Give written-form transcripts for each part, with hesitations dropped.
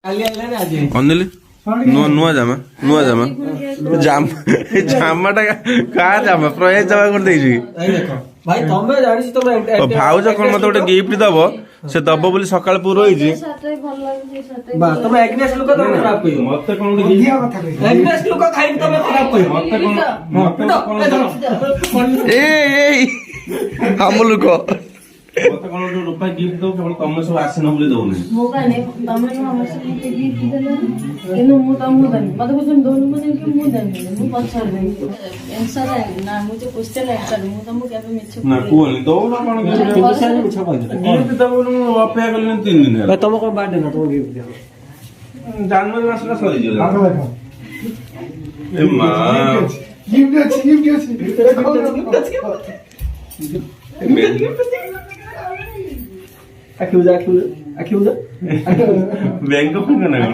ଅନିଲ ନୂଆ ଜାମା ଜାମାଟା କାହା ଜାମା ପ୍ରୟାସ ଜାମା କରିଦେଇଛୁ ଭାଉଜ କଣ ମତେ ଗୋଟେ ଗିଫ୍ଟ ଦବ ସେ ଦବ ବୋଲି ସକାଳେ ପୁର ହେଇଛି ଆମ ଲୋକ ମତେ କଣ ଗୋଟେ ರೂಪಾಯಿ ಗಿಫ್ଟ ଦଉ କେବଳ ତମେ ସବୁ ଆସିନ ବୋଲି ଦଉନି ମୋ କାନେ ତମେ ସମସ୍ତେ ମୋତେ ଗିଫ୍ଟ ଦେଲେ କିନ୍ତୁ ମୁଁ ତମକୁ ଦେନି ମତେ କହୁଛନ୍ତି ଦଉନି ମୁଁ ଯେମିତି ମୁଁ ଦେନି ମୁଁ ପଛରେ ଦେବି ଆନ୍ସର ନା ମୁଁ ଯେ କ୍ୱେଶ୍ଚନ ଆନ୍ସର ମୁଁ ତମକୁ କେବେ ମିଛ ନା କୁହନି ଦଉନ କଣ ମିଛ କହିଦେଲେ ଗିଫ୍ଟ ଦବ ମୁଁ ଅପେକ୍ଷା କଲିନି 3 ଦିନ ହେଲା ତମ କଣ ବାର୍ଥଡେ ନା ତମ ଗିଫ୍ଟ ଦିଅ ଜାନୁଆରୀ ମାସଟା ସରିଯିବ ଏ ମା ଗିଫ୍ଟ ଅଛି ଆଖି ବୁଝା ବ୍ୟାଙ୍କ ଫେଙ୍କ ନା କଣ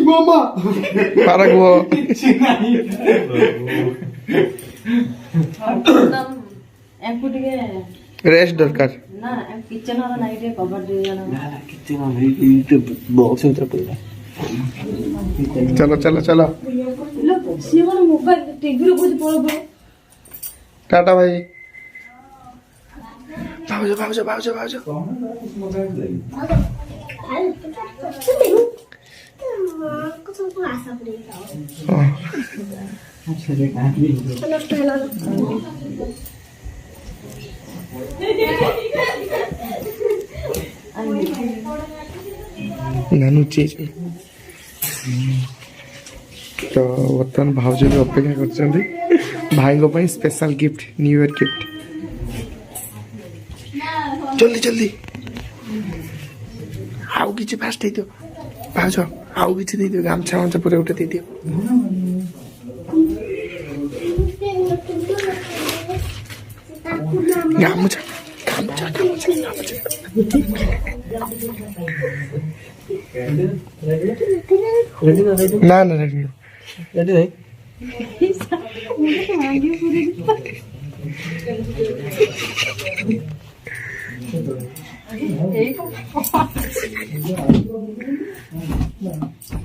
ମାମା ପାରା କୁହ ଏଙ୍କୁ ଟିକେ ରେଷ୍ଟ ଦରକାର ନା କିଚେନ ର ନାଇଁ ଟିକେ କଭର ଦେଇ ଜାନା କିଚେନ ନେଇ ବକ୍ସ ଭିତରେ ପଡିଲା चलो चलो चलो ସିଏ କଣ ମୋବାଇଲ ଟିଭିରେ କହୁଛି ପଳେଇ टाटा भाई भाउज नानू चीज तो बर्तमान भाउज भी अपेक्षा कर भाई special gift new year gift जल्दी जल्दी आउ किसी फास्ट दे दियो भाउज आउ किसी दे दियो गामछा गामछा पूरा उठे दे दियो गामछा गामछा गामछा ना ना रेडी रेडी नहीं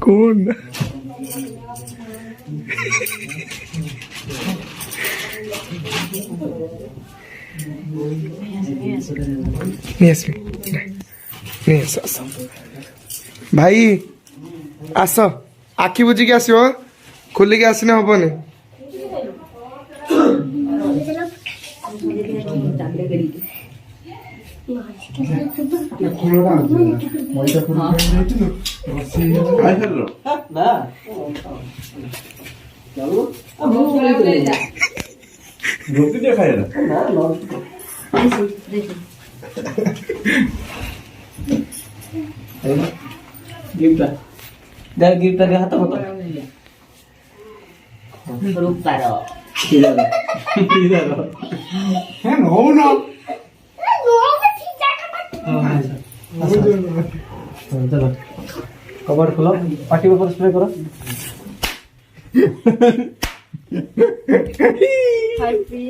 कौन भाई आस आखि बुझिकी आसो खोलिकी आसने हेनी गिफ्ट हाथ मत चलो कवर खोलो पार्टी पेपर स्प्रे करो हैप्पी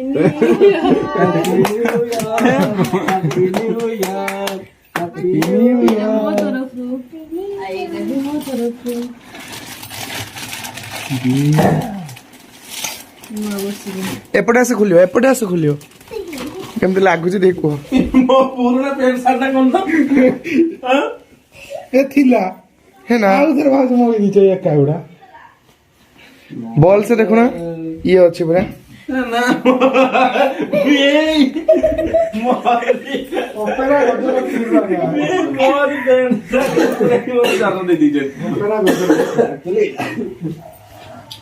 न्यू ईयर ମୋ ତରଫରୁ ଆଇ ଦେବି ମୋ ତରଫରୁ एपटे आसे खोलियो केमती लागुची देख कुह मो पुराना पेंट शर्ट कोन तो ए थिला है ना आउ थर भाज मोई नीचे एक काउडा बॉल से देखो ना ये अच्छी पूरा ना ये मोरी ओपेरा गजर थिला मोरी पेंट शर्ट मोरी जानो दे दीजिए ओपेरा गजर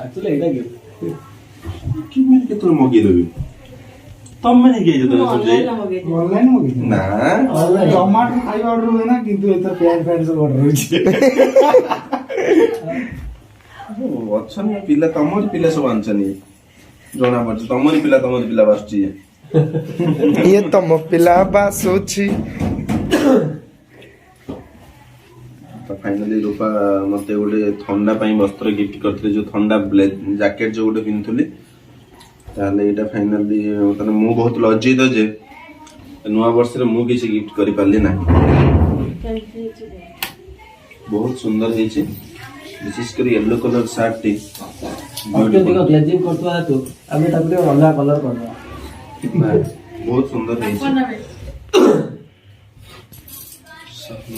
एक्चुअली एटा गिफ्ट कि मिल के तोर मगे देबी तब मैंने किया जो तने समझे ऑनलाइन मगे ना टमाटर खाई ऑर्डर हुए ना किंतु एत पैंट सब ऑर्डर होई अछन पिला तमर पिला सब आनछनी जोना पछ तमर पिला बासची ये तम पिला बासोची तो फाइनली रूपा मते गोटे ठंडा पाई वस्त्र गिफ्ट करथले जो ठंडा जैकेट जो गोटे पिनथुली ताले एटा फाइनली तने मु बहुत लज्जित जे नुआ वर्ष रे मु किसी गिफ्ट करि पारली ना କେମିତି ହେଇଛି ଦେଖ। बहुत सुंदर है विशेष कर येलो कलर सार्ट टी ଅତ୍ୟଧିକ ଗ୍ଲେଜିଂ କରୁଥିବା ହେତୁ ଆମେ ତାକୁ ଟିକେ ଅଲଗା କଲର କରିଦେବା। बहुत सुंदर है କଣ ନେବେ?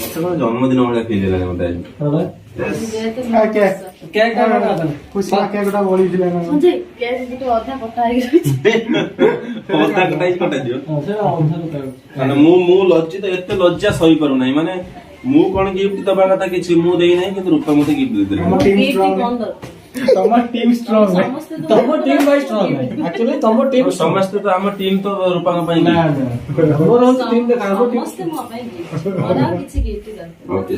मत जन्मदिन भाया फील है मत ଯେହେତୁ କେକ୍। କେକ୍ ଟା ବନା କଲେ। ଖୁସି କେକ୍ ଟା ବଳିଥିଲା ନା ସଞ୍ଜୟ କେକ୍ ଗୋଟେ ଅଧା କଟା ହେଇଯାଇଛି। कटा दियो ହଁ, ସେଇଟା ଅନୁସାରେ କରିବ। ମାନେ ମୁଁ ଲଜ୍ଜିତ ଏତେ ଲଜ୍ଜା ସହି ପାରୁ ନାହିଁ ମାନେ ମୁଁ କଣ ଗିଫ୍ଟ ଦବା କଥା କିଛି ମୁଁ ଦେଇ ନାହିଁ କିନ୍ତୁ ରୂପା ମତେ ଗିଫ୍ଟ ଦେଇଦେଲେ ଆମ ଟିମ୍ Gift ଷ୍ଟ୍ରଙ୍ଗ ବନ୍ଦ। ତମ ଟିମ୍ ଷ୍ଟ୍ରଙ୍ଗ ସମସ୍ତେ ତ ତମ ଟିମ୍ ବାଇ ଷ୍ଟ୍ରଙ୍ଗ ଆକ୍ଚୁଆଲି ତମ ଟିମ୍ ସମସ୍ତେ ତ ଆମ ଟିମ୍ ତ ରୂପାଙ୍କ ପାଇଁ ନା ନା ଆମର ହଉଛି ଟିମ୍ ଦେଖ ଆମ ଟିମ୍ ସମସ୍ତେ ମୋ ପାଇଁ gift। ମୋର ଆଉ କିଛି gift ଦରକାର ଓକେ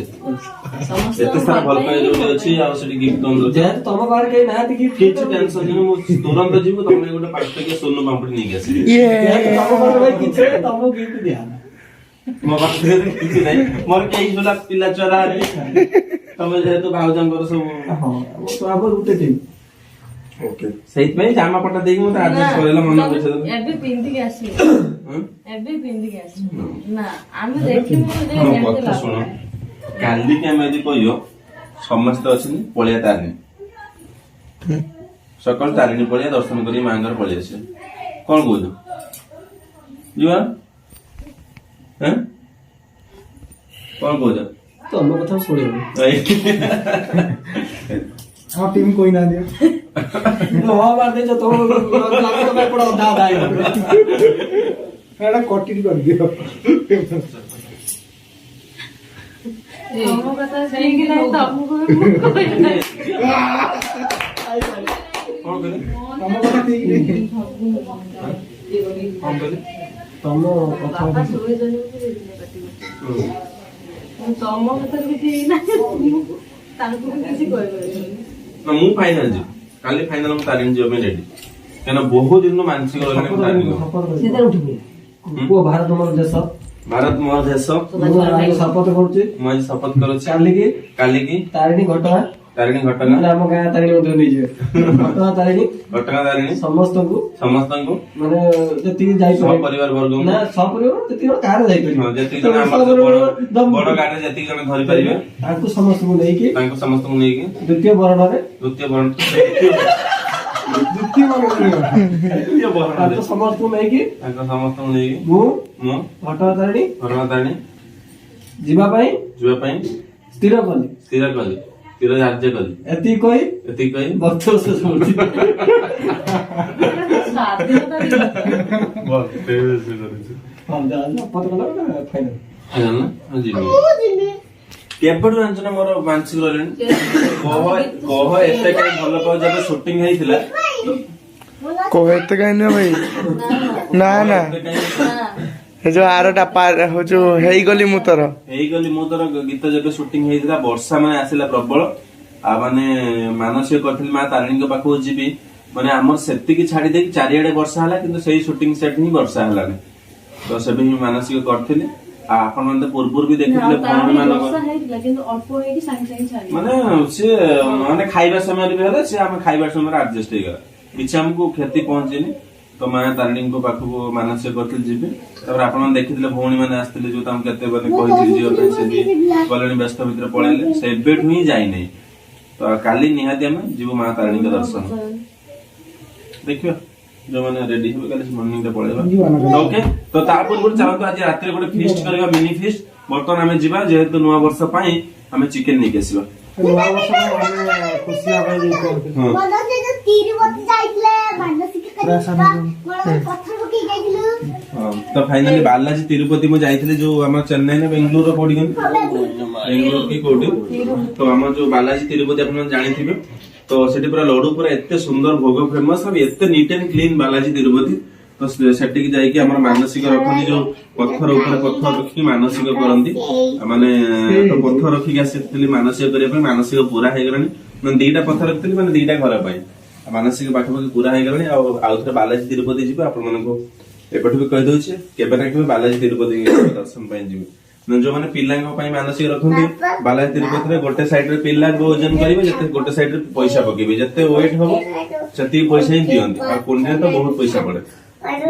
ସମସ୍ତେ ଏତେ ସାରା ଭଲ ପାଇ ଯୋଉଠି ଅଛି ଆଉ ସେଠି ଗିଫ୍ଟ ଦଉନ ଯେହେତୁ ତମ ପାଖରେ କେହି ନାହାନ୍ତି କି କିଛି ଟେନସନ ନାହିଁ ମୁଁ ତୁରନ୍ତ ଯିବୁ ତମେ ଗୋଟେ 5 ଟଙ୍କିଆ ସୋନୁ ପାମ୍ପଡି ନେଇକି ଆସିବି ଯେହେତୁ ତମ ପାଖରେ ଭାଇ କିଛି ନାହିଁ ତମକୁ ଗିଫ୍ଟ ଦିଆହେଲା। ମୋ ପାଖରେ କିଛି ନାହିଁ ମୋର କେହି ସୁଲା ପିଲା ଚରା ତମେ ଯେହେତୁ ଭାଉଜଙ୍କର ସବୁ ହଁ ତ ଆମର ଗୋଟେ ଟିମ୍ ଓକେ ସେଇଥିପାଇଁ ଜାମା ପଟା ଦେଇକି ମତେ ଆଡଜଷ୍ଟ କରେଇଲା ମନ ପଇସା ଦେବ ଏବେ ପିନ୍ଧିକି ଆସିବ ଏବେ ପିନ୍ଧିକି ଆସିବ ନା ଆମେ ଦେଖିବୁ ଯେ ମୋ କେମିତି କଥା ଶୁଣ କାଲିକି ଆମେ ଯଦି କହିବ ସମସ୍ତେ ଅଛନ୍ତି ପଳେଇବା ତାରିଣୀ ସକାଳୁ ତାରିଣୀ ପଳେଇବା ଦର୍ଶନ କରି ମାଙ୍କର ପଳେଇ ଆସିବା କଣ କହୁଛ ଯିବା କଣ କହୁଛ ତମ କଥା ଶୁଣିବ ଆମ ଟିମ୍ କହି ନାହାନ୍ତି ହଁ ବାର ଦେଇଛ ତମ ତମେ ଏପଟେ ଅଧା ଅଧା ହେଇଗଲ। ଏଟା କଟିଂ କରିଦିଅ ତମ କଥା ଶୁଣିକି ନାହିଁ ତମକୁ ମୁଁ କହିବି ନାହିଁ। କଣ କହିଲେ ତମ କଥା ଠିକ ନାହିଁ କଣ କହିଲେ ତମ କଥା ବାପା ଶୋଇଛନ୍ତି ବୋଲି ସେଥିପାଇଁ ପାଟି କରୁଛନ୍ତି। ମୁଁ ତମ କଥା ବି ଠିକ ନାହିଁ ମୁଁ ତାଙ୍କୁ ବି କିଛି କହିପାରିବିନି। ନା ମୁଁ ଫାଇନାଲ ଯିବି କାଲି ଫାଇନାଲ ମୁଁ ତାରିଣୀ ଯିବା ପାଇଁ ରେଡି କାହିଁକିନା ବହୁତ ଦିନ ମାନସିକ ରହିଲାଣି ମୁଁ ତାରିଣୀ ଯିବି। ସେଥିରେ ଉଠିବି ପୁଅ ଭାରତ ମୋର ଦେଶ ଭାରତ ମୋର ଦେଶ ମୁଁ ଆଜି ଶପଥ କରୁଛି ମୁଁ ଆଜି ଶପଥ କରୁଛି କାଲିକି ତାରିଣୀ ତାରିଣୀ ଘଟଣା ଘଟଗାଁ ଆମ ଗାଁ ତାରିଣୀ ମଧ୍ୟ ନେଇଯିବେ ଘଟଣା ତାରିଣୀ ଘଟଗାଁ ତାରିଣୀ ସମସ୍ତଙ୍କୁ ସମସ୍ତଙ୍କୁ ମାନେ ଯେତିକି ଯାଇପାରିବେ ପରିବାର ବର୍ଗ ନା ସପରିବାର ଯେତିକି ଜଣ କାରରେ ଯାଇପାରିବେ ଯେତିକି ଜଣ ଆମର ବଡ ଗାଡିରେ ଯେତିକି ଜଣ ଧରି ପାରିବେ ତାଙ୍କୁ ସମସ୍ତଙ୍କୁ ନେଇକି ତାଙ୍କୁ ସମସ୍ତଙ୍କୁ ନେଇକି ଦ୍ୱିତୀୟ ବରଣରେ ଦ୍ୱିତୀୟ ବରଣ ତାଙ୍କୁ ସମସ୍ତଙ୍କୁ ନେଇକି ତାଙ୍କ ସମସ୍ତଙ୍କୁ ନେଇକି ମୁଁ ମୁଁ ଘଟଣା ତାରିଣୀ ଘଟଗାଁ ତାରିଣୀ ଯିବା ପାଇଁ ସ୍ଥିର କଲି ସ୍ଥିର ଧାର୍ଯ୍ୟ କଲି ଏତିକି କହି ଏତିକି କହି ବକ୍ତବ୍ୟ ଶେଷ କରୁଛି। ସ୍ୱାଧୀନତା ଦିବସ। ହଁ, ଶପଥ କଲା ଫାଇନାଲ କେବେଠୁ ଜାଣିଛ ନା ମୋର ମାନସିକ ରହିଲାଣି କହ ଏତେ କାହିଁ ଭଲ ପାଉ ଯେବେ ସୁଟିଂ ହେଇଥିଲା କୋହ ଏତେ କାହିଁ ନୁହଁ ଭାଇ ନା ନା ଏତେ କାହିଁ ଏ ଯୋଉ ଆରଟା ହଉଛୁ ହେଇଗଲି ମୁଁ ତୋର ହେଇଗଲି ମୁଁ ତୋର ଗୀତ ଯେବେ ସୁଟିଂ ହେଇଥିଲା ବର୍ଷା ମାନେ ଆସିଲା ପ୍ରବଳ ଆଉ ମାନେ ମାନସିକ କରିଥିଲି ମା ତାରିଣୀଙ୍କ ପାଖକୁ ଯିବି ମାନେ ଆମର ସେତିକି ଛାଡି ଦେଇକି ଚାରିଆଡେ ବର୍ଷା ହେଲା କିନ୍ତୁ ସେଇ ସୁଟିଂ ସେଟ୍ ହିଁ ବର୍ଷା ହେଲାନି ତ ସେବେ ହିଁ ମାନସିକ କରିଥିଲି ଆଉ ଆପଣ ମାନେ ପୂର୍ବରୁ ବି ଦେଖିଥିଲେ ଭଉଣୀ ମାନଙ୍କ ବର୍ଷା ହେଇଥିଲା କିନ୍ତୁ ଅଳ୍ପ ହେଇକି ସାଙ୍ଗେ ସାଙ୍ଗେ ଛାଡିଲା। ମାନେ ସିଏ ମାନେ ଖାଇବା ସମୟରେ ବି ହେଲା ସିଏ ଆମେ ଖାଇବା ସମୟରେ ଆଡଜଷ୍ଟ ହେଇଗଲା କିଛି ଆମକୁ କ୍ଷତି ପହଞ୍ଚିନି ତ ମା ତାରିଣୀଙ୍କ ପାଖକୁ ମାନସିକ କରିଥିଲି ଯିବି ତାପରେ ଆପଣ ଦେଖିଥିଲେ ଭଉଣୀ ମାନେ ଆସିଥିଲେ ଯୋଉ ତାଙ୍କୁ କେତେ ମାନେ କହିଥିଲି ଯିବା ପାଇଁ ସେ ବି ଗଲେଣି ବ୍ୟସ୍ତ ଭିତରେ ପଳେଇଲେ ସେ ଏବେଠୁ ହିଁ ଯାଇନାହିଁ ତ କାଲି ନିହାତି ଆମେ ଯିବୁ ମା ତାରିଣୀଙ୍କ ଦର୍ଶନ ଦେଖିବା ଯୋଉମାନେ ରେଡି ହେବେ କାଲି ମର୍ଣ୍ଣିଂ ରେ ପଳେଇବା ଓକେ ତ ତା ପୂର୍ବରୁ ଚାଲନ୍ତୁ ଆଜି ରାତିରେ ଗୋଟେ ଫିଷ୍ଟ କରିବା ମିନି ଫିଷ୍ଟ ବର୍ତ୍ତମାନ ଆମେ ଯିବା ଯେହେତୁ ନୂଆ ବର୍ଷ ପାଇଁ ଆମେ ଚିକେନ ନେଇକି ଆସିବା ନୂଆ ବର୍ଷ ଆମେ ଖୁସି ହେବା ପାଇଁ ହଁ ହଁ, ତ ଫାଇନାଲି ବାଲାଜୀ ତିରୁପତି ମୁଁ ଯାଇଥିଲି ଯୋଉ ଆମର ଚେନ୍ନାଇ ନା ବେଙ୍ଗଲୁର କୋଉଠି ବେଙ୍ଗଲୁର କି କୋଉଠି ତ ଆମର ଯୋଉ ବାଲାଜୀ ତିରୁପତି ଆପଣ ଜାଣିଥିବେ ତ ସେଠି ପୁରା ଲଡୁ ପୁରା ଏତେ ସୁନ୍ଦର ଭୋଗ ଫେମସ ଆଉ ଏତେ neat and clean Balaji Tirupati ତ ସେଠିକି ଯାଇକି ଆମର ମାନସିକ ରଖନ୍ତି ଯୋଉ ପଥର ଉପରେ ପଥର ରଖିକି ମାନସିକ କରନ୍ତି ମାନେ ତ ପଥର ରଖିକି ଆସିଥିଲି ମାନସିକ କରିବା ପାଇଁ ମାନସିକ ପୁରା ହେଇଗଲାଣି ମାନେ 2ଟା ପଥର ରଖିଥିଲି ମାନେ 2ଟା ଘର ପାଇଁ ମାନସିକ ପାଖାପାଖି ପୁରା ହେଇଗଲାଣି ଆଉ ଥରେ ବାଲାଜୀ ତିରୁପତି ଯିବେ ଆପଣମାନଙ୍କୁ ଏପଠୁ ବି କହିଦଉଛି କେବେ ନା କେବେ ବାଲାଜୀ ତିରୁପତି ଦର୍ଶନ ପାଇଁ ଯିବେ ଯୋଉମାନେ ପିଲାଙ୍କ ପାଇଁ ମାନସିକ ରଖନ୍ତି ବାଲାଜୀ ତିରୁପତିରେ ଗୋଟେ ସାଇଡ୍ ରେ ପିଲାଙ୍କୁ ଓଜନ କରିବେ ଯେତେ ଗୋଟେ ସାଇଡ୍ ରେ ପଇସା ପକେଇବେ ଯେତେ ୱେଟ୍ ହବ ସେତିକି ପଇସା ହିଁ ଦିଅନ୍ତି ଆଉ କୁଣ୍ଡିରେ ତ ବହୁତ ପଇସା ପଡେ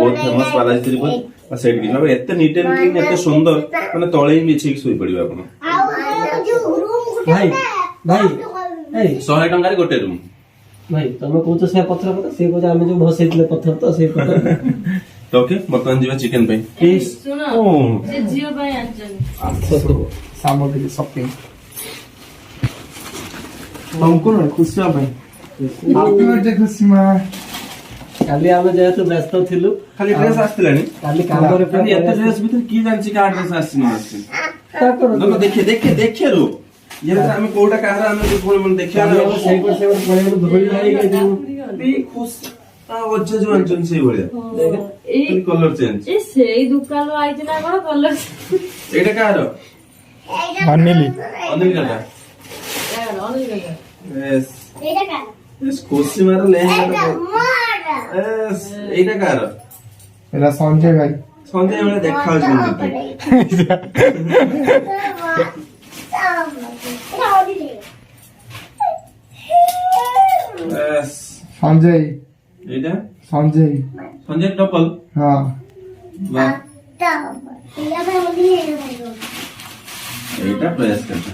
ବହୁତ ଫେମସ ବାଲାଜୀ ତିରୁପତି ସେଇଠି କିଛି ଭାବେ ଏତେ ନିଟ୍ ଆଣ୍ଡ କ୍ଲିନ୍ ଏତେ ସୁନ୍ଦର ମାନେ ତଳେ ହିଁ ବିଛେଇକି ଶୋଇ ପଡିବେ ଆପଣ। ଭାଇ ଭାଇ ଭାଇ 100 ଟଙ୍କାରେ ଗୋଟେ ରୁମ୍। ଭାଇ ତମେ କହୁଛ ସେ ପଥର କଥା, ସେ କହୁଛ ଆମେ ଯୋଉ ଭସେଇଥିଲେ ପଥର ତ ସେଇ ପଥର। ତ ଓକେ ବର୍ତ୍ତମାନ ଯିବା ଚିକେନ ପାଇଁ। ଶୁଣ ଓ ସେ ଝିଅ ପାଇଁ ଆଣିଛନ୍ତି ସାମଗ୍ରୀ ସପିଂ ତମକୁ ନୁହେଁ ଖୁସି ହବା ପାଇଁ। ହାପି ବାର୍ଥଡେ ଖୁସି ମା। କାଲି ଆମେ ଯେହେତୁ ବ୍ୟସ୍ତ ଥିଲୁ ଖାଲି ଡ୍ରେସ୍ ଆସିଥିଲାଣି କାଲି କାମରେ ଖାଲି ଏତେ ଡ୍ରେସ୍ ଭିତରେ କିଏ ଜାଣିଛି କାହା ଡ୍ରେସ୍ ଆସିଛି ନ ଆସିଛି। ଦେଖେ ଦେଖେ ଦେଖେ ରୁ ଇଏ ଭିତରେ ଆମେ କୋଉଟା କାହାର ଆମେ ପୁଣି ଦେଖିବା ଅଜା ଯୋଉ ଆଣିଛନ୍ତି ସେଇଭଳିଆ କଲର ଚେଞ୍ଜ। ସେଇ ଦୋକାନରୁ ଆଇଛି ନା କଣ କଲର ଏଇଟା କାହାର? ଅନିଲ ଅନିଲ କାକା। ଖୁସି ମାର ଲେହେଙ୍ଗା ଏଇଟା କାହାର? ଏଟା ସଞ୍ଜୟ ଭାଇ। ସନ୍ଧ୍ୟା ବେଳେ ଦେଖାଯାଉଛି ସଞ୍ଜୟ ଏଇଟା ସଞ୍ଜୟ ସଞ୍ଜୟ ଟପଲ। ହଁ ଏଇଟା ପ୍ରୟାସ କାକା।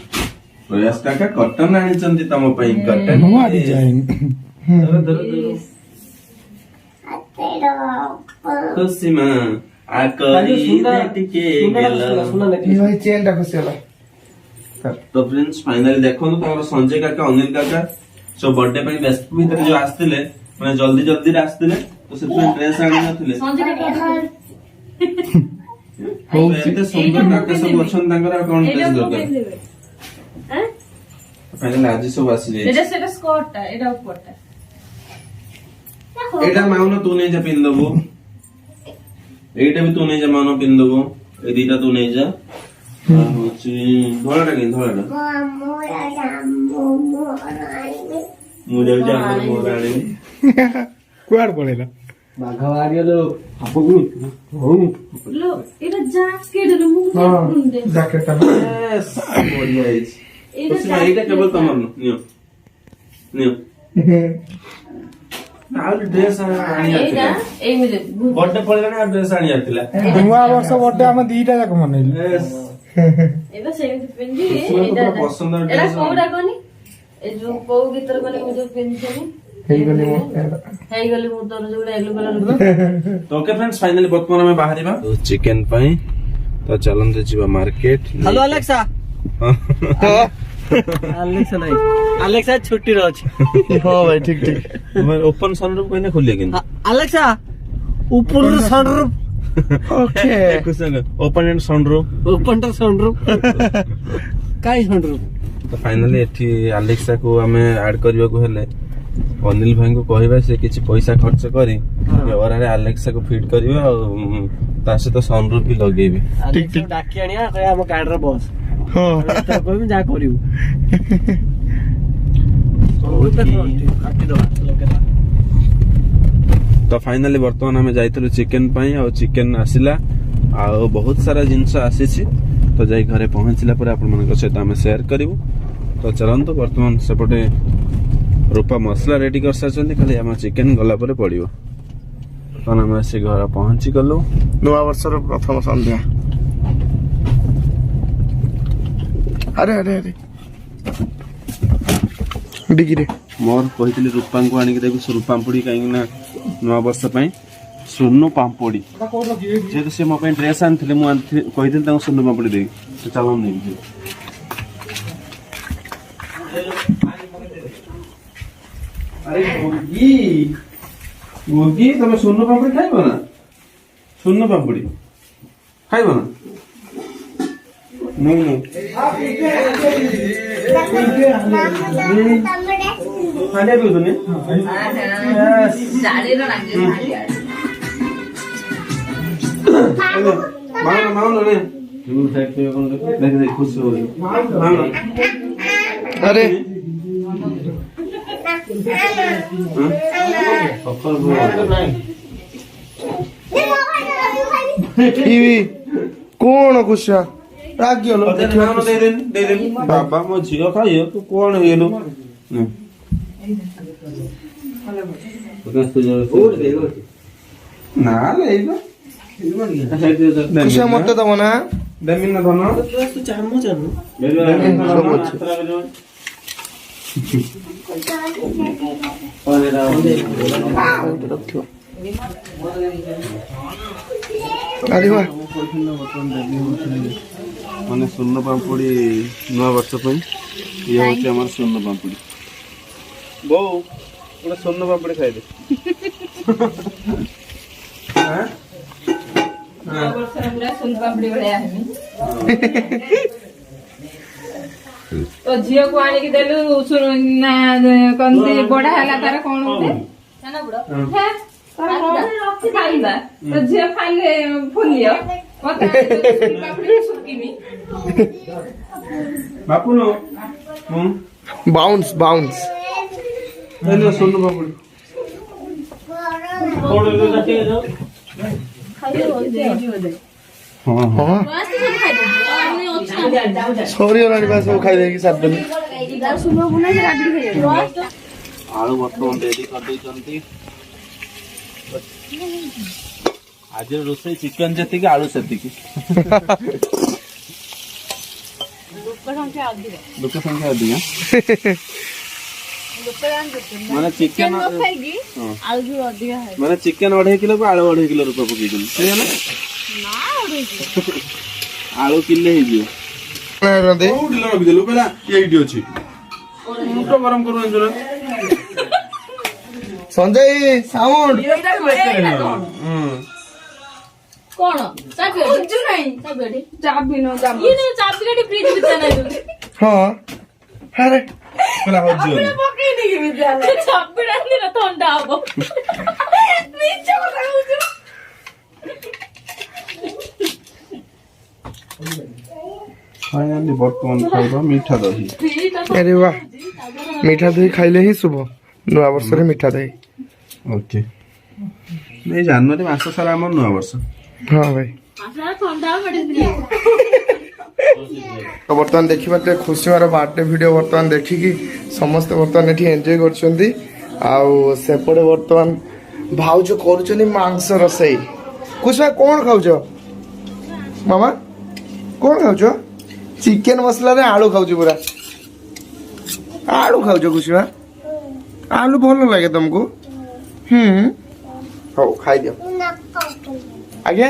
ପ୍ରୟାସ କାକା କଟନ ଆଣିଛନ୍ତି ତମ ପାଇଁ। କଟନ ନୂଆ ଡିଜାଇନ। ଖୁସି ମା ଟିକେ ଭାଇ ଚେନ୍ ଟା ଖୁସି ହେଲା। ତ ଫ୍ରେଣ୍ଡସ୍ ଫାଇନାଲି ଦେଖନ୍ତୁ ତାଙ୍କର ସଞ୍ଜୟ କାକା ଅନିଲ କାକା ସବୁ ବର୍ଥଡେ ପାଇଁ ବ୍ୟସ୍ତ ଭିତରେ ଯୋଉ ଆସିଥିଲେ ମାନେ ଜଲ୍ଦି ଜଲ୍ଦିରେ ଆସିଥିଲେ ତ ସେଥିପାଇଁ ଡ୍ରେସ୍ ଆଣି ନଥିଲେ। ଏତେ ସୁନ୍ଦର କାକା ସବୁ ଅଛନ୍ତି ତାଙ୍କର ଆଉ କଣ ଡ୍ରେସ୍ ଦରକାର। ଫାଇନାଲି ଆଜି ସବୁ ଆସିଯାଇଛି। ଏଇଟା ମାଉନ ତୁ ନେଇଯା ପିନ୍ଧିଦବୁ। ଏଇଟା ବି ତୁ ନେଇଯା ମାଉନ ପିନ୍ଧିଦବୁ। ଏଇ ଦିଟା ତୁ ନେଇଯା। ହଉଛି ଧଳାଟା କି ଧଳାଟା ମୁଁ ଯାଉଛି ଆମର ମୋର ଆଣିବି। କୁଆଡେ ପଳେଇଲା? ବାଘ ବାହାରିଗଲୁ ହାପକୁ ଜ୍ୟାକେଟ ଟା ବଢିଆ ହେଇଛି। ଏଇଟା କେବଳ ତମର ନିଅ ନିଅ। ଆହୁରି ଡ୍ରେସ୍ ଆଣିବାର ଥିଲା। ବର୍ଥଡେ ପଳେଇଲାଣି ଆଉ ଡ୍ରେସ୍ ଆଣିବାର ଥିଲା। ନୂଆ ବର୍ଷ ବର୍ଥଡେ ଆମେ ଦିଟା ଯାକ ମନେଇଲୁ। ପସନ୍ଦ ବର୍ତ୍ତମାନ ଆମେ ବାହାରିବା ଚିକେନ ପାଇଁ। ତ ଚାଲନ୍ତୁ ଯିବା ମାର୍କେଟ। Hello Alexa. ଆଲେକ୍ସା ନାଇଁ ଆଲେକ୍ସା ଛୁଟିରେ ଅଛି। ହଁ ଭାଇ ଠିକ ଠିକ। ଓପନ ସନରୁଫ କହିଲେ ଖୋଲିବେ କିନ୍ତୁ ଆଲେକ୍ସା ଉପରରୁ sunroof. Okay open and sunroof. Open ଟା ସନରୁଫ କାଇଁ ସନରୁଫ। ତ ଫାଇନାଲି ଏଠି ଆଲେକ୍ସା କୁ ଆମେ ଆଡ କରିବାକୁ ହେଲେ ଅନିଲ ଭାଇଙ୍କୁ କହିବା ସେ କିଛି ପଇସା ଖର୍ଚ୍ଚ କରି ବ୍ୟବହାରରେ ଆଲେକ୍ସା କୁ ଫିଟ୍ କରିବେ ଆଉ ତା ସହିତ ସନରୁଫ ବି ଲଗେଇବେ। ଡାକି ଆଣିବା କହିବା ଆମ ଗାଡିର ବସ୍। ହଁ କହିବି ଯାହା କରିବୁ। ତ ଫାଇନାଲି ବର୍ତ୍ତମାନ ଆମେ ଯାଇଥିଲୁ ଚିକେନ ପାଇଁ ଆଉ ଚିକେନ ଆସିଲା ଆଉ ବହୁତ ସାରା ଜିନିଷ ଆସିଛି। ତ ଯାଇ ଘରେ ପହଞ୍ଚିଲା ପରେ ଆପଣମାନଙ୍କ ସହିତ ଆମେ ସେୟାର କରିବୁ। ତ ଚାଲନ୍ତୁ ବର୍ତ୍ତମାନ ସେପଟେ ରୂପା ମସଲା ରେଡି କରିସାରିଛନ୍ତି ଖାଲି ଆମ ଚିକେନ ଗଲା ପରେ ପଡିବ। ବର୍ତ୍ତମାନ ଆମେ ଆସି ଘର ପହଞ୍ଚି ଗଲୁ। ନୂଆ ବର୍ଷର ପ୍ରଥମ ସନ୍ଧ୍ୟା। ଆରେ ଆରେ ଆରେ ଡିଗିରେ ମୋର କହିଥିଲି ରୂପାଙ୍କୁ ଆଣିକି ଦେବି ସୁରୁ ପାମ୍ପୁଡି କାହିଁକି ନା ନୂଆ ବର୍ଷ ପାଇଁ ସୁନୁ ପାମ୍ପୁଡି ଯେହେତୁ ସେ ମୋ ପାଇଁ ଡ୍ରେସ୍ ଆଣିଥିଲେ ମୁଁ କହିଥିଲି ତାଙ୍କୁ ସୁନୁ ପାମ୍ପୁଡି ଦେବି। ତ ଚାଲନ୍ତୁ ନେଇକି ମୁର୍ଗୀ ତମେ ସୁନୁ ପାମ୍ପୁଡି ଖାଇବ ନା? ସୁନୁ ପାମ୍ପୁଡି ଖାଇବ ନା? ଖାଲି ପିଉଛନ୍ତି ଖୁସି ହଉ। ଆରେ କଣ ଖୁସିଆ ରାଗିଗଲ। ବାବା ମୋ ଝିଅ ଖାଇବ ତୁ କଣ ହେଇଗଲୁ? ନା ଖୁସିମା ମତେ ଦବ ନା ଦେମିନା ଧନ ସବୁ ଅଛି ଆରେ ବା ମାନେ ସ୍ୱର୍ଣ୍ଣ ପାମ୍ପୁଡ଼ି ନୂଆ ବର୍ଷ ପାଇଁ ଇଏ ହଉଛି ଆମର ସ୍ୱର୍ଣ୍ଣ ପାମ୍ପୁଡ଼ି। ବୋଉ ଗୋଟେ ସ୍ୱର୍ଣ୍ଣ ପାମ୍ପୁଡ଼ି ଖାଇଦେ। तो झील को आने देलु बड़ा है तार कौन खाइबा तो झील खाइले फुलियो बापू नो बाउंस बाउंस ସ୍ୱର୍ଣ୍ଣ ପାମ୍ପୁଡ଼ି ହଁ ହଁ ସରିଗଲାଣି ବା ସବୁ ଖାଇଦେଇକି ସାରିଦେଲି ଆଳୁ ବର୍ତ୍ତମାନ ରେଡି କରିଦେଇଛନ୍ତି। ଆଜିର ରୋଷେଇ ଚିକେନ ଯେତିକି ଆଳୁ ସେତିକି। ଲୋକ ସଂଖ୍ୟା ଅଧିକା ମାନେ ଚିକେନ ମାନେ ଚିକେନ 2.5 କିଲୋ କୁ ଆଳୁ 2.5 କିଲୋ ରୂପ ପକେଇଛନ୍ତି ସେଇଆ ଆଳୁ କିଲେ ହେଇଯିବ। କୋଉଠି ରଖିଦେଲୁ କହିଲା ଏଇଠି ଅଛି ମୁଣ୍ଡ ଗରମ କରୁନାହାନ୍ତି ସଞ୍ଜୟ ସାଉଣ୍ଡ କଣ ହଁ ଆରେ କହିଲା ହଜିବନି ଥଣ୍ଡା ହବ फाइनली बर्तमान खाइबा मीठा दही। अरे वाह मीठा दही खाइले ही शुभ नुआ वर्ष रे मीठा दही ओके नहीं जनवरी मास सारा हमर नुआ वर्ष हाँ भाई तो बर्तमान देखिबा ते खुशी वाला बर्थडे वीडियो बर्तमान देखिकी समस्त बर्तमान एठी एन्जॉय करछंती आउ सेपड़े बर्तमान भाउज करूछनी मांस रसई खुशी कोन खाउछो मामा कोन खाउछो चिकेन मसला रे आलू खाउछु पूरा आलू खाउछो खुशी आलू भलो लागे तुमको हो खाइ दियो आगे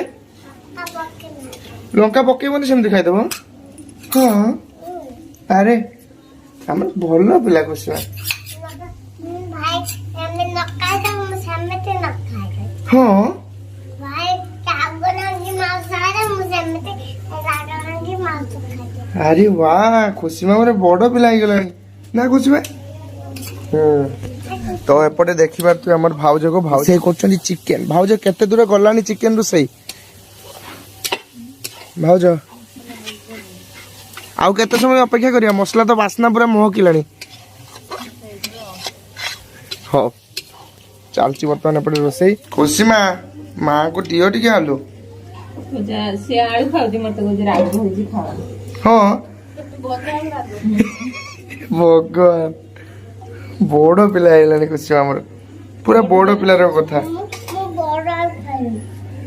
लंका पकेबनी सेमती खाइ देबो हाँ अरे हमर भलो पिला खुशी हाँ अरे वाह खुशी मोर बड़ पिला ना खुशी तो एपटे देखिबार तू हमर भाउज को भाउज से करछनी चिकेन भाउज केते दूर गलानी चिकेन रुसई भाउज आउ केते समय अपेक्षा करिया मसला तो वासना पूरा महकिलानी हो चलची बर्तमान एपटे रोसई खुशी माँ को दियो टिके आलू से आलू खाउची मते को आलू भौजी खावा हाँ भगवान बड़ पिला है खुशी आमर पूरा बड़ पिलार कथा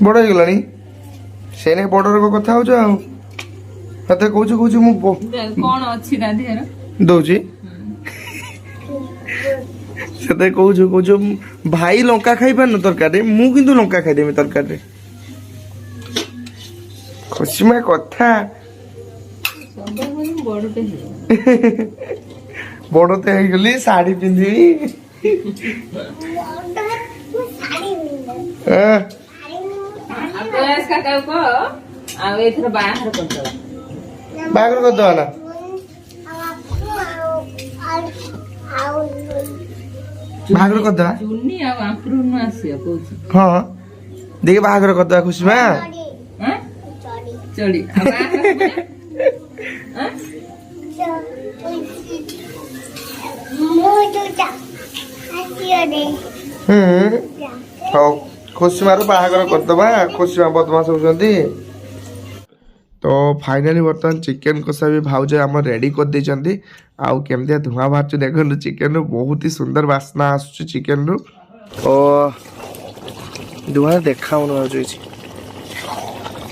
बड़ हो गलानी से नहीं बड़र कथा हो मत कौच कौच मु कौन अच्छी ता देहर दौची से कौच कौच भाई लंका खाई पार न तरकारी मु किंतु लंका खाईदेमी तरकारी खुशी में कथा बड़ते गली साड़ी पिंधि बाहर कर दो ना बाहर कर दो हाँ देखिए बाहर कर दो खुशी में चली हौ खुशी मार बाहागर करदबा खुशी बदमाश होती तो फाइनाली बर्तमान चिकेन कषा भी भाउज आम रेडी कर देइचंती आउ केमतिया धुआं बाहर देखु चिकेन रु बहुत ही सुंदर वासना आसु चिकेन रु ओ धुआं देखा भाउज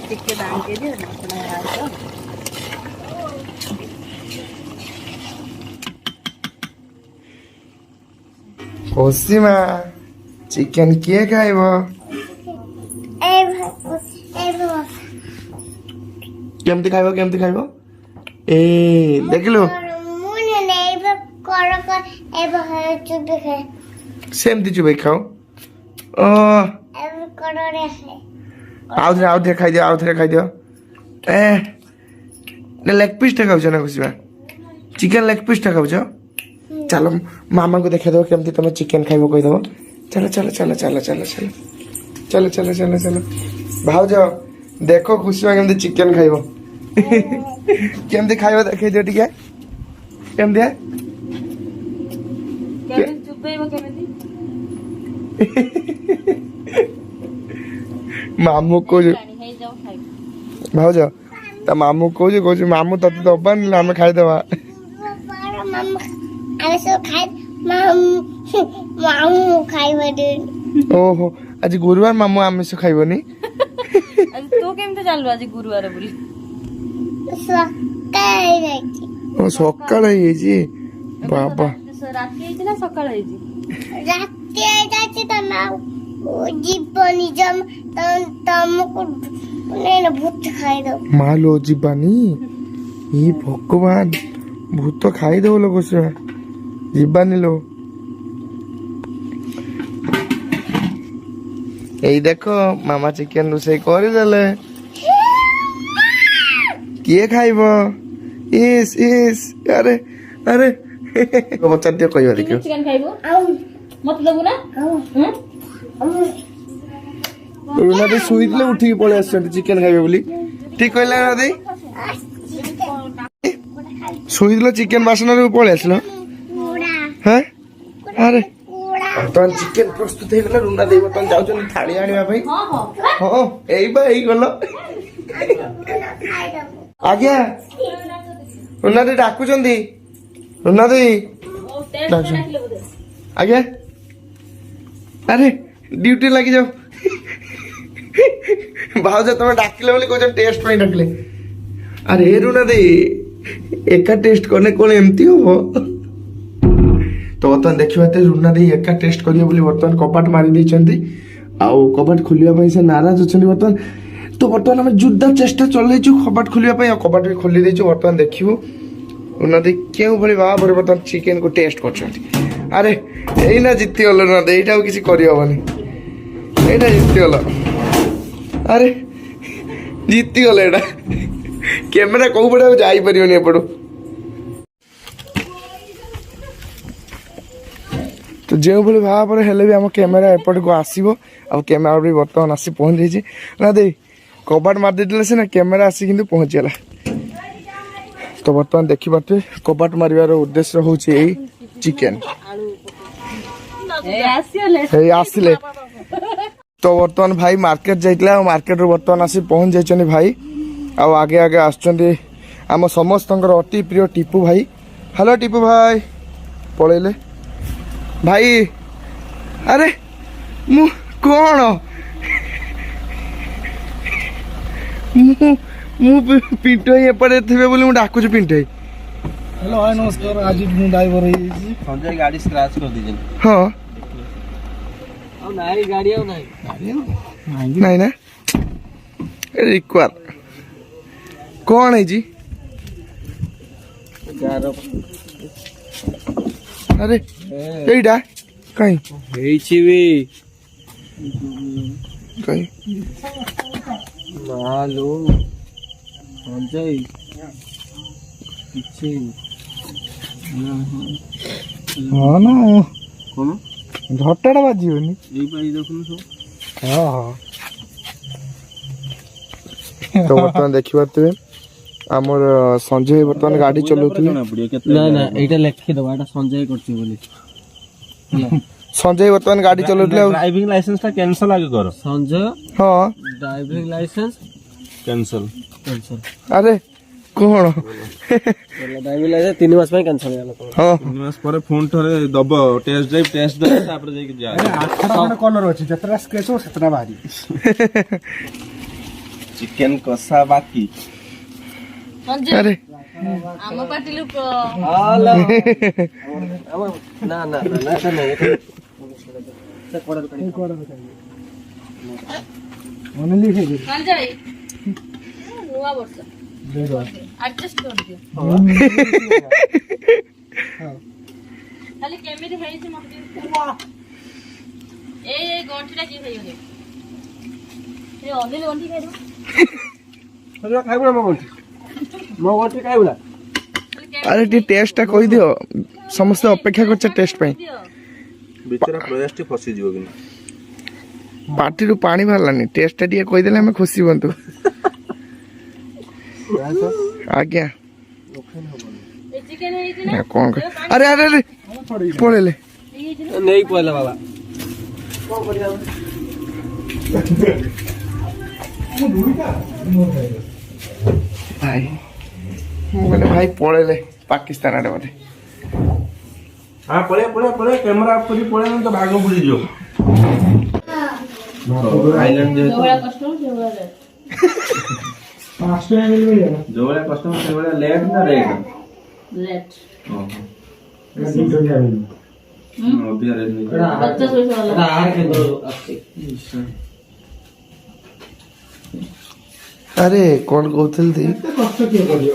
ଟିକେ ଦାଙ୍କେ ଦିଅ ମସଲା ଆସ ଖୁସିମା ଚିକେନ କିଏ ଖାଇବ? କେମିତି ଖାଇବ କେମିତି ଖାଇବ? ଏ ଦେଖିଲୁ ସେମିତି ଚୁବେଇ ଖାଉ। ଓ ଆଉଥରେ ଖାଇଦିଅ ଆଉଥରେ ଖାଇଦିଅ। ଏ ଲେଗ ପିସ୍ ଟା ଖାଉଛ ନା ଖୁସିମା? ଚିକେନ ଲେଗ ପିସ୍ ଟା ଖାଉଛ? ଚାଲ ମାମାଙ୍କୁ ଦେଖେଇଦବ କେମିତି ତମେ ଚିକେନ ଖାଇବ କହିଦବ। ଚାଲ ଚାଲ ଚାଲ ଚାଲ ଚାଲ ଚାଲ ଚାଲ ଚାଲ ଚାଲ ଚାଲ ଭାଉଜ ଦେଖ ଖୁସିମା କେମିତି ଚିକେନ ଖାଇବ। କେମିତି ଖାଇବ ଦେଖେଇ ଦିଅ ଟିକେ କେମିତି କେମିତି ଚୁପେଇବ କେମିତି ମାମୁ କହୁଛୁ ହେଇଯାଉ ଖାଇ ଭାଉଜ ତା ମାମୁ କହୁଛୁ ମାମୁ ତତେ ଦବାନି ଆମେ ଖାଇଦବା। ଓହୋ ଆଜି ଗୁରୁବାର ମାମୁ ଆମିଷ ଖାଇବନି। ଆଜି ତୁ କେମିତି ଜାଣିଲୁ ଆଜି ଗୁରୁବାର ବୋଲି? ଓ ସକାଳ ହେଇଯାଇଛି ବାବା। ରାତି ହେଇଛି ନା ସକାଳ ହେଇଛି? ମାଲୋ ଯିବାନି ଇ ଭଗବାନ ଭୂତ ଖାଇଦବ ଲୋ ଖୁସିମା ଯିବାନି ଲୋ। ଏଇ ଦେଖ ମାମା ଚିକେନ ରୋଷେଇ କରିଦେଲେ। କିଏ ଖାଇବ? ଇସ୍ ଇସ୍ ଆରେ ଆରେ ପଚାର ଦିଅ କହିବା ଦେଖିବ। ଚିକେନ ଖାଇବୁ ମତେ ଦବୁ ନା? ରୁନା ଦେଇ ଶୋଇଥିଲେ ଉଠିକି ପଳେଇ ଆସିଛନ୍ତି ଚିକେନ ଖାଇବେ ବୋଲି। ଠିକ କହିଲା ନା ଦେଇ? ଶୋଇଥିଲ ଚିକେନ ବାସନରେ ପଳେଇ ଆସିଲ? ହଁ ଆରେ ବର୍ତ୍ତମାନ ଚିକେନ ପ୍ରସ୍ତୁତ ହେଇଗଲା। ରୁନା ଦେଇ ବର୍ତ୍ତମାନ ଯାଉଛନ୍ତି ଥାଳି ଆଣିବା ପାଇଁ। ହଁ ଏଇ ବା ହେଇଗଲ। ଆଜ୍ଞା ରୁନା ଦେଇ ଡାକୁଛନ୍ତି। ରୁନା ଦେଇ ଆଜ୍ଞା ଆରେ ଡ୍ୟୁଟି ଲାଗିଯାଉ। ଭାଉଜ ତମେ ଡାକିଲେ ବୋଲି କହୁଛନ୍ତି ଟେଷ୍ଟ ପାଇଁ ଡାକିଲେ। ଆରେ ରୁନା ଦେଇ ଏକା ଟେଷ୍ଟ କଲେ କଣ ଏମିତି ହବ? ତ ବର୍ତ୍ତମାନ ଦେଖିବା ରୁନା ଦେଇ ଏକା ଟେଷ୍ଟ କରିବେ ବୋଲି ବର୍ତ୍ତମାନ କବାଟ ମାରି ଦେଇଛନ୍ତି। ଆଉ କବାଟ ଖୋଲିବା ପାଇଁ ସେ ନାରାଜ ଅଛନ୍ତି ବର୍ତ୍ତମାନ। ତ ବର୍ତ୍ତମାନ ଆମେ ଯୋରଦାର ଚେଷ୍ଟା ଚଲେଇଛୁ କବାଟ ଖୋଲିବା ପାଇଁ। ଆଉ କବାଟ ବି ଖୋଲି ଦେଇଛୁ। ବର୍ତ୍ତମାନ ଦେଖିବୁ ରୁନା ଦେଇ କେଉଁ ଭଳି ଭାବରେ ବର୍ତ୍ତମାନ ଚିକେନ କୁ ଟେଷ୍ଟ କରୁଛନ୍ତି। ଆରେ ଏଇନା ଜିତିଗଲ ରୁନା ଦେଇ ଏଇଟା ଆଉ କିଛି କରିହବନି। ଏଇଟା ଜିତିଗଲ। ଆରେ ଜିତିଗଲ ଏଇଟା କ୍ୟାମେରା କୋଉ ପଟେ ଆଉ ଯାଇପାରିବନି ଏପଟୁ। ତ ଯେଉଁଭଳି ଭାବରେ ହେଲେ ବି ଆମ କ୍ୟାମେରା ଏପଟକୁ ଆସିବ। ଆଉ କ୍ୟାମେରା ବି ବର୍ତ୍ତମାନ ଆସି ପହଞ୍ଚିଯାଇଛି। ନା ଦେଇ କବାଟ ମାରି ଦେଇଥିଲେ ସିନା କ୍ୟାମେରା ଆସି କିନ୍ତୁ ପହଞ୍ଚିଗଲା। ତ ବର୍ତ୍ତମାନ ଦେଖିପାରୁଥିବେ କବାଟ ମାରିବାର ଉଦ୍ଦେଶ୍ୟ ହଉଛି ଏଇ ଚିକେନ। ଏଇ ଆସିଲେ ତ ବର୍ତ୍ତମାନ ଭାଇ ମାର୍କେଟ ଯାଇଥିଲା। ଆଉ ମାର୍କେଟରୁ ବର୍ତ୍ତମାନ ଆସି ପହଞ୍ଚି ଯାଇଛନ୍ତି ଭାଇ। ଆଉ ଆଗେ ଆଗେ ଆସୁଛନ୍ତି ଆମ ସମସ୍ତଙ୍କର ଅତି ପ୍ରିୟ ଟିପୁ ଭାଇ। ହ୍ୟାଲୋ ଟିପୁ ଭାଇ ପଳେଇଲେ ଭାଇ। ଆରେ ମୁଁ କଣ ମୁଁ ପିଣ୍ଟୁ ଭାଇ ଏପଟେ ଥିବେ ବୋଲି ମୁଁ ଡାକୁଛି ପିଣ୍ଟୁ ଭାଇ। ହ୍ୟାଲୋ ଭାଇ ନମସ୍କାର। ଆଜି ମୁଁ ଡ୍ରାଇଭର ହେଇଯାଇଛି। ସଞ୍ଜୟ ଗାଡି ସ୍କ୍ରାଚ କରିଦେଇଛନ୍ତି। ହଁ ଆଉ ନାଇଁ ଗାଡି ଆଉ ନାହିଁ। ନାଇଁ ନା ରିକ୍ୱାର କଣ ହେଇଛି? ଆରେ ଏଇଟା କାଇଁ ହେଇଛି ବି କାଇଁ ମାଲୋ ସଞ୍ଜୟ କିଛି ହଁ ନା କଣ ଝଟାଟା ବାଜିବନି। ଏଇ ପାଇ ଦେଖୁନୁ ସବୁ। ହଁ ହଁ ତ ବର୍ତ୍ତମାନ ଦେଖିପାରୁଥିବେ ଆମର ସଞ୍ଜୟ ବର୍ତ୍ତମାନ ଗାଡି ଚଲାଉଥିଲେ। ନା ନା ଏଇଟା ଲେଖିଦବା ଏଇଟା ସଞ୍ଜୟ କରୁଛି ବୋଲି। ସଞ୍ଜୟ ବର୍ତ୍ତମାନ ଗାଡି ଚଲାଉଥିଲେ। ଆଉ ଡ୍ରାଇଭିଂ ଲାଇସେନ୍ସ ଟା କ୍ୟାନ୍ସଲ ଆଗେ କର। ସଞ୍ଜୟ ହଁ ଡ୍ରାଇଭିଂ ଲାଇସେନ୍ସ କ୍ୟାନ୍ସଲ। କ୍ୟାନ୍ସଲ। ଆରେ କଣ ଡ୍ରାଇଭିଂ ଲାଇସେନ୍ସ 3 ମାସ ପାଇଁ କ୍ୟାନ୍ସଲ ହେଇଗଲା। ହଁ 3 ମାସ ପରେ ଫୋନ୍ ଥରେ ଦବ ଟେଷ୍ଟ ଡ୍ରାଇଭ ଟେଷ୍ଟ ଦେବ ତାପରେ ଯାଇକି ଯା। 8ଟା ଖଣ୍ଡେ କଲର ଅଛି। ଯେତେଟା ସ୍କେଚ ହବ ସେତେଟା ବାହାରି। ଚିକେନ କଷା ବାକି ଆରେ ଆମ ପାଟିଲୁ ନା ନା ନା ସେ ନାହିଁ କାଲି ଯାଇ ନୂଆ ବର୍ଷ ଆଡଜଷ୍ଟ କରିଦିଅ ଖାଲି କେମିତି ହେଇଛି ମତେ ଏଇ ଗଣ୍ଠିଟା କିଏ ଖାଇଗଲେ ଏ ଅନିଲ ଗଣ୍ଠି ଖାଇଦେବ ଖାଇବୁ ନା ମୋ ଗଣ୍ଠି ଖାଇବୁ ନା ଆରେ ଟିକେ ଟେଷ୍ଟଟା କହିଦିଅ ସମସ୍ତେ ଅପେକ୍ଷା କରୁଛେ ଟେଷ୍ଟ ପାଇଁ ବିଚରା ପ୍ରୟାସଟି ଫସିଯିବ କିନ୍ତୁ ପାଟିରୁ ପାଣି ବାହାରିଲାନି ଟେଷ୍ଟଟା ଟିକେ କହିଦେଲେ ଆମେ ଖୁସି ହୁଅନ୍ତୁ ଆଜ୍ଞା ଏ ଚିକେନ ହେଇଛି ନା କଣ ଆରେ ଆରେ ଆରେ ପଳେଇଲେ ନେଇ ପଇଲା ବାବା ଭାଇ ମୁଁ କହିଲି ଭାଇ ପଳେଇଲେ ପାକିସ୍ତାନ ଆଡେ ବୋଧେ ହଁ ପଳେଇ କ୍ୟାମେରା ଅଫ୍ କରି ପଳେଇ ତ ଭାଗ ବୁଲିଯିବ ଆଇଲାଣ୍ଡ ଯେହେତୁ ଯୋଉଭଳିଆ କଷ୍ଟ ସେଇଭଳିଆ ଯୋଉଭଳିଆ କଷ୍ଟମର ସେଇଭଳିଆ ଲେଟ୍ ନା ରେଟ୍ ଲେଟ୍ ଅଧିକା ରେଟ୍ ନେଇଛି 50 ପଇସା वाला ଆରେ କଣ କହୁଥିଲି କଷ୍ଟ କିଏ କରିବ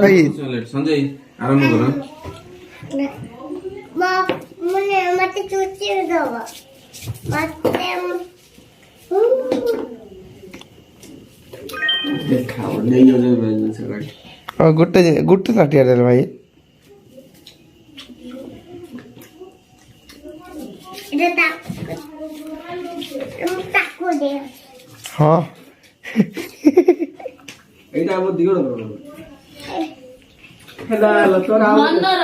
ଭାଇ ସଞ୍ଜୟ ଆରମ୍ଭ କର मत चूची दो ଗୋଟେ ଗୋଟେ ତାଟିଆ ଦେଲେ ଭାଇ ହଁ ଏଇଟା ଆମ ଦିଗଡ଼ ମନର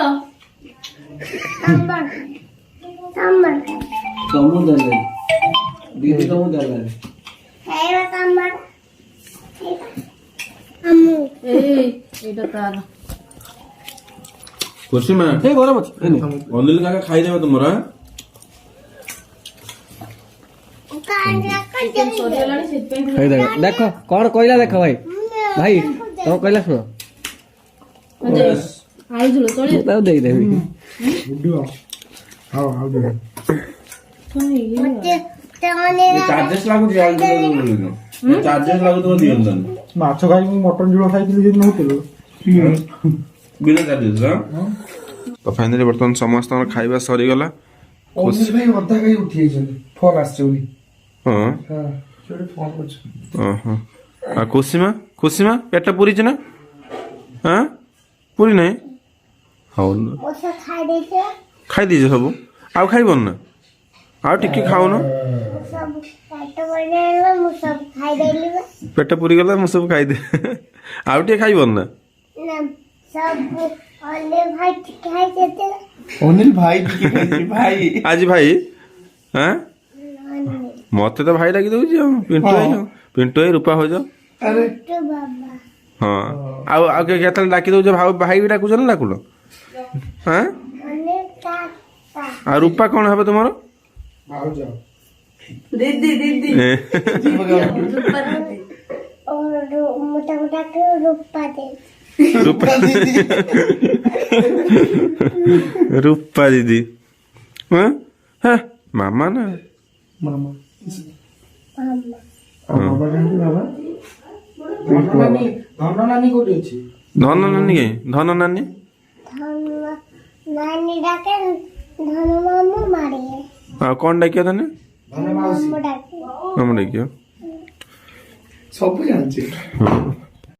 ତମୁ ଦେଲେ ଦିଦି ତମୁ ଦେଲେ ଏଇଟା ତାର ଖୁସି ମା ଏ ଗରମ ଅଛି ଅନିଲ କାକା ଖାଇଦେବେ ତୁମର ଚିକେନ ସରିଗଲାଣି ସେଥିପାଇଁ ଦେଖ କଣ କହିଲା ଦେଖ ଭାଇ ଭାଇ ତମ କହିଲା ଶୁଣ ଆଳୁ ଝୋଳ ତଳେ ମୁଁ ତାକୁ ଦେଇଦେବି ଚାର୍ଜେସ୍ ଲାଗୁଛି ଚାର୍ଜେସ୍ ଲାଗୁଥିବ ଦିଅନ୍ତନି ମାଛ ଖାଇ ମୁଁ ମଟନ ଝୋଳ ଖାଇଥିଲି ଯଦି ନଉଥିଲୁ ବିନା ଚାର୍ଜେସ୍ ତ ଫାଇନାଲି ବର୍ତ୍ତମାନ ସମସ୍ତଙ୍କର ଖାଇବା ସରିଗଲା ଅନିଲ ଭାଇ ଅଧା ଖାଇ ଉଠିଯାଇଛନ୍ତି ଫୋନ ଆସିছে ବୋଲି ହଁ ସେଠି ଫୋନ କରୁଛି ଓହୋ ଆଉ ଖୁସିମା ପେଟ ପୁରିଛି ନା ହଁ ପୁରି ନାହିଁ ହଉ ଖାଇଦେଇଛ ସବୁ ଆଉ ଖାଇବନି ନା ଆଉ ଟିକେ ଖାଉନ ପେଟ ପୁରିଗଲା ମୁଁ ସବୁ ଖାଇଦେ ଆଉ ଟିକେ ଖାଇବନି ନା ଅନିଲ ଭାଇ ଟିକେ ଖାଇଛି ଭାଇ ଆଜି ଭାଇ ହଁ ମତେ ତ ଭାଇ ଲାଗି ଦଉଛି ଆଉ ପିଣ୍ଟୁ ଭାଇ ରୂପା ହଉଛ ଆରେ ହଁ ଆଉ ଆଉ କେତେବେଳେ ଡାକି ଦଉଛ ଭାଇ ବି ଡାକୁଛ ନା ଡାକୁନ ହଁ ଆଉ ରୂପା କଣ ହେବ ତୁମର ଭାଉଜ ଦିଦି ରୂପା ଦିଦି ହଁ ମାମା ନା ମାମା ଧନ ନାନୀ କୋଉଠି ଅଛି ଧନ ନାନୀ କାଇଁ ଧନ ନାନୀ ଆଉ କଣ ଡାକିବ ତାନେ ଧନ ମାଉସୀ ମାମା ଡାକିବ ସବୁ ଜାଣିଛି